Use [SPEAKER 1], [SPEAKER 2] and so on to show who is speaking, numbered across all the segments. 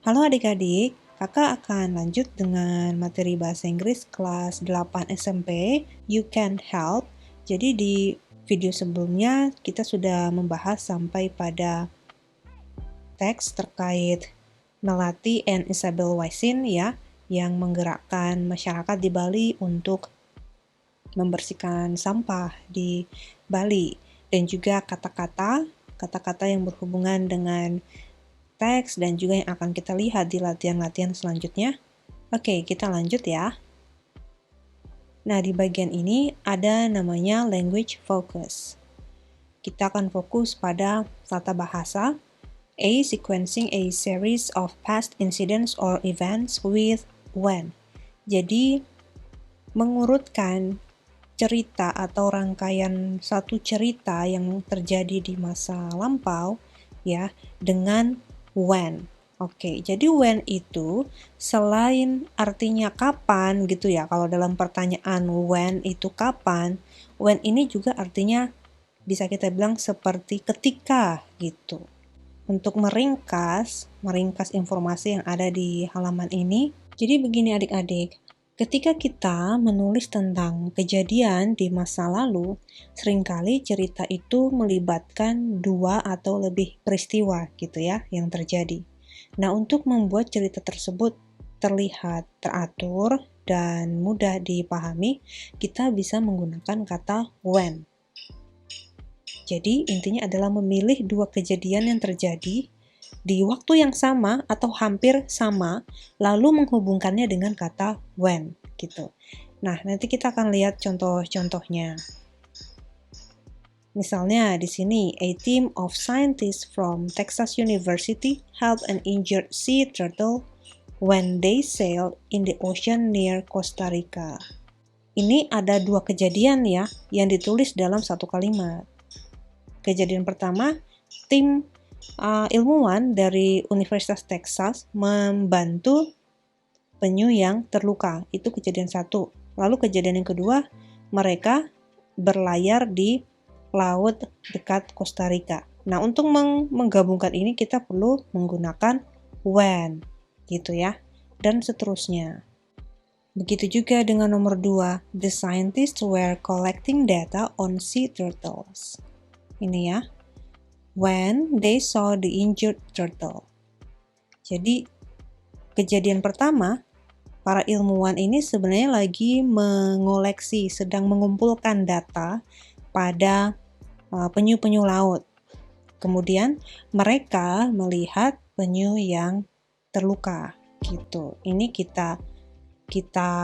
[SPEAKER 1] Halo adik-adik, kakak akan lanjut dengan materi bahasa Inggris kelas 8 SMP, You Can Help. Jadi di video sebelumnya kita sudah membahas sampai pada teks terkait Melati and Isabel Waisin ya, yang menggerakkan masyarakat di Bali untuk membersihkan sampah di Bali. Dan juga kata-kata yang berhubungan dengan teks dan juga yang akan kita lihat di latihan-latihan selanjutnya. Oke, kita lanjut ya. Nah, di bagian ini ada namanya language focus. Kita akan fokus pada tata bahasa, sequencing a series of past incidents or events with when. Jadi, mengurutkan cerita atau rangkaian satu cerita yang terjadi di masa lampau ya dengan when. Oke, jadi when itu selain artinya kapan gitu ya, kalau dalam pertanyaan when itu kapan, when ini juga artinya bisa kita bilang seperti ketika gitu. Untuk meringkas informasi yang ada di halaman ini, jadi begini adik-adik, ketika kita menulis tentang kejadian di masa lalu, seringkali cerita itu melibatkan dua atau lebih peristiwa gitu ya yang terjadi. Nah, untuk membuat cerita tersebut terlihat teratur dan mudah dipahami, kita bisa menggunakan kata when. Jadi, intinya adalah memilih dua kejadian yang terjadi di waktu yang sama atau hampir sama, lalu menghubungkannya dengan kata when, gitu. Nah, nanti kita akan lihat contoh-contohnya. Misalnya di sini, a team of scientists from Texas University helped an injured sea turtle when they sailed in the ocean near Costa Rica. Ini ada dua kejadian ya, yang ditulis dalam satu kalimat. Kejadian pertama, tim ilmuwan dari Universitas Texas membantu penyu yang terluka. Itu kejadian satu. Lalu kejadian yang kedua, mereka berlayar di laut dekat Costa Rica. Nah, untuk menggabungkan ini kita perlu menggunakan when, gitu ya. Dan seterusnya. Begitu juga dengan nomor 2, the scientists were collecting data on sea turtles. Ini ya. When they saw the injured turtle. Jadi, kejadian pertama, para ilmuwan ini sebenarnya lagi mengoleksi, sedang mengumpulkan data pada penyu-penyu laut. Kemudian, mereka melihat penyu yang terluka. Gitu. Ini kita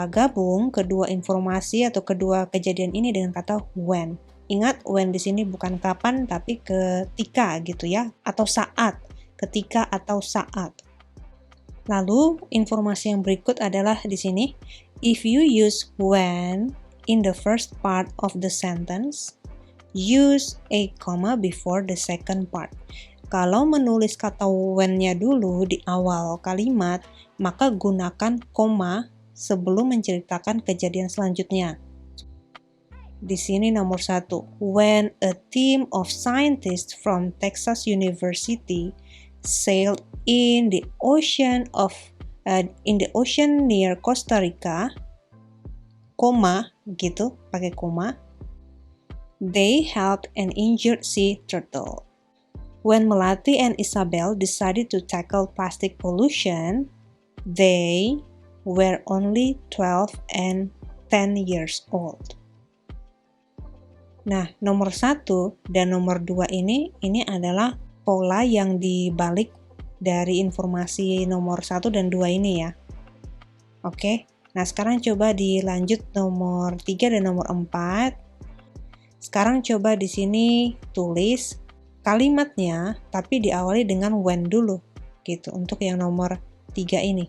[SPEAKER 1] gabung kedua informasi atau kedua kejadian ini dengan kata when. Ingat, when di sini bukan kapan, tapi ketika gitu ya, atau saat. Ketika atau saat. Lalu, informasi yang berikut adalah di sini. If you use when in the first part of the sentence, use a comma before the second part. Kalau menulis kata when-nya dulu di awal kalimat, maka gunakan koma sebelum menceritakan kejadian selanjutnya. Di sini nomor 1, when a team of scientists from Texas University sailed in the ocean near Costa Rica, koma gitu, pakai koma. They helped an injured sea turtle. When Melati and Isabel decided to tackle plastic pollution, they were only 12 and 10 years old. Nah, nomor 1 dan nomor 2 ini adalah pola yang dibalik dari informasi nomor 1 dan 2 ini ya. Oke, nah sekarang coba dilanjut nomor 3 dan nomor 4. Sekarang coba di sini tulis kalimatnya, tapi diawali dengan when dulu, gitu, untuk yang nomor 3 ini.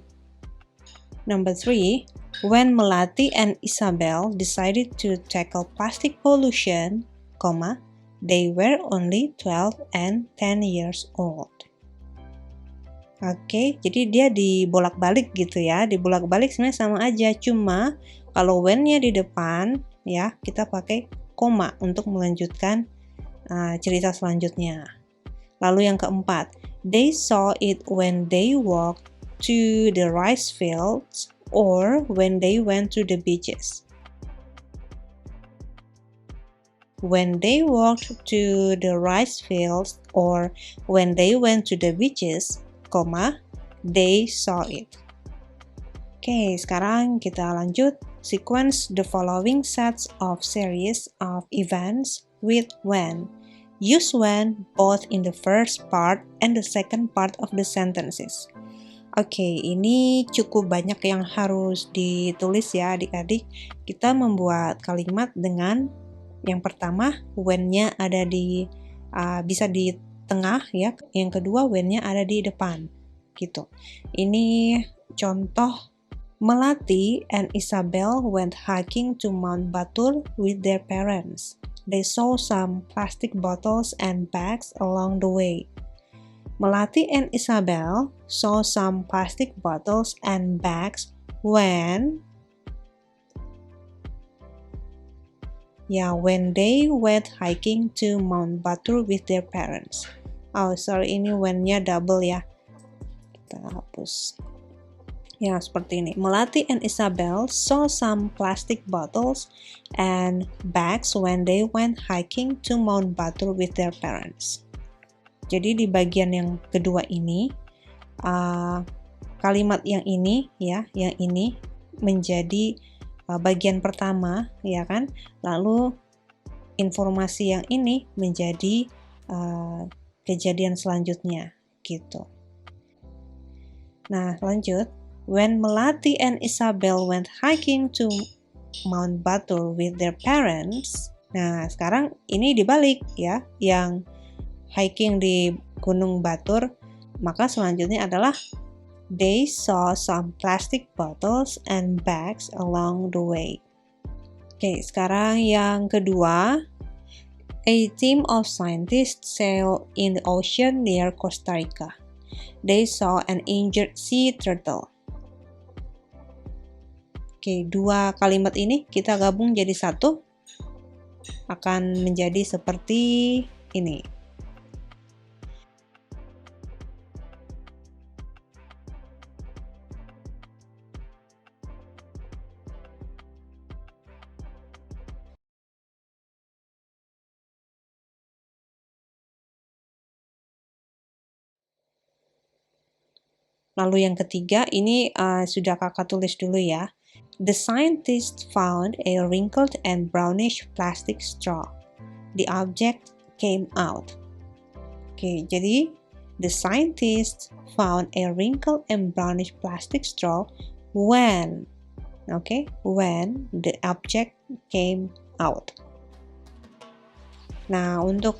[SPEAKER 1] Number 3, when Melati and Isabel decided to tackle plastic pollution, they were only 12 and 10 years old. Oke, jadi dia dibolak-balik gitu ya. Dibolak-balik sebenarnya sama aja, cuma kalau when-nya di depan ya, kita pakai koma untuk melanjutkan cerita selanjutnya. Lalu yang keempat, they saw it when they walked to the rice fields or when they went to the beaches. When they walked to the rice fields or when they went to the beaches, they saw it. Oke, sekarang kita lanjut. Sequence the following sets of series of events with when. Use when both in the first part and the second part of the sentences. Oke, ini cukup banyak yang harus ditulis ya adik-adik. Kita membuat kalimat dengan yang pertama when-nya ada di bisa di tengah ya. Yang kedua when-nya ada di depan. Gitu. Ini contoh. Melati and Isabel went hiking to Mount Batur with their parents. They saw some plastic bottles and bags along the way. Melati and Isabel saw some plastic bottles and bags when they went hiking to Mount Batur with their parents. Oh, sorry, ini when-nya double ya. Kita hapus. Ya, seperti ini. Melati and Isabel saw some plastic bottles and bags when they went hiking to Mount Batur with their parents. Jadi di bagian yang kedua ini, kalimat yang ini ya, yang ini menjadi bagian pertama, ya kan? Lalu informasi yang ini menjadi kejadian selanjutnya, gitu. Nah, lanjut. When Melati and Isabel went hiking to Mount Batur with their parents. Nah, sekarang ini dibalik ya, yang hiking di Gunung Batur, maka selanjutnya adalah they saw some plastic bottles and bags along the way. Oke, sekarang yang kedua. A team of scientists sailed in the ocean near Costa Rica. They saw an injured sea turtle. Oke, dua kalimat ini kita gabung jadi satu, akan menjadi seperti ini. Lalu yang ketiga, ini sudah kakak tulis dulu ya. The scientists found a wrinkled and brownish plastic straw. The object came out. Oke, jadi the scientists found a wrinkled and brownish plastic straw when the object came out. Nah, untuk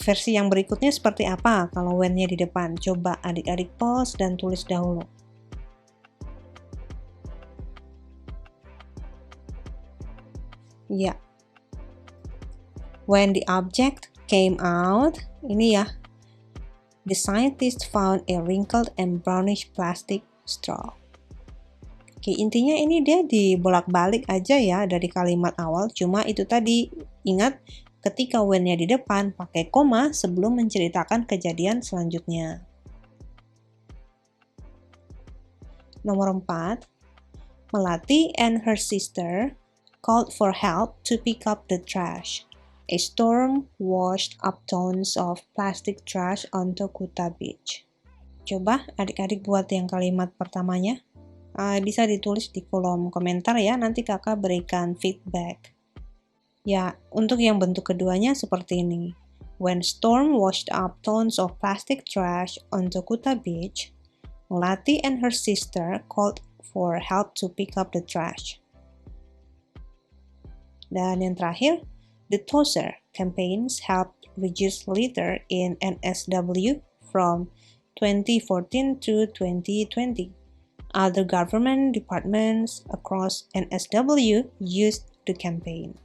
[SPEAKER 1] versi yang berikutnya seperti apa kalau when-nya di depan? Coba adik-adik pause dan tulis dahulu. Ya. When the object came out, ini ya. The scientist found a wrinkled and brownish plastic straw. Oke, intinya ini dia dibolak-balik aja ya dari kalimat awal, cuma itu tadi, ingat ketika when-nya di depan pakai koma sebelum menceritakan kejadian selanjutnya. Nomor 4. Melati and her sister called for help to pick up the trash. A storm washed up tons of plastic trash onto Kuta Beach. Coba adik-adik buat yang kalimat pertamanya. Bisa ditulis di kolom komentar ya, nanti kakak berikan feedback. Ya, untuk yang bentuk keduanya seperti ini. When storm washed up tons of plastic trash onto Kuta Beach, Melati and her sister called for help to pick up the trash. Dan yang terakhir, the Tozer campaigns helped reduce litter in NSW from 2014 to 2020. Other government departments across NSW used the campaign.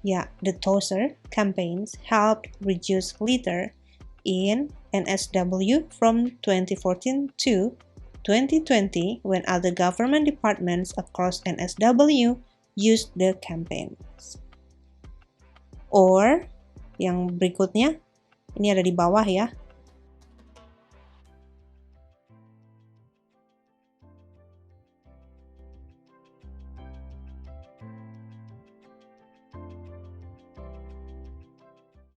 [SPEAKER 1] Ya, the Tozer campaigns helped reduce litter in NSW from 2014 to 2020 when other government departments across NSW used the campaigns. Or, yang berikutnya, ini ada di bawah ya,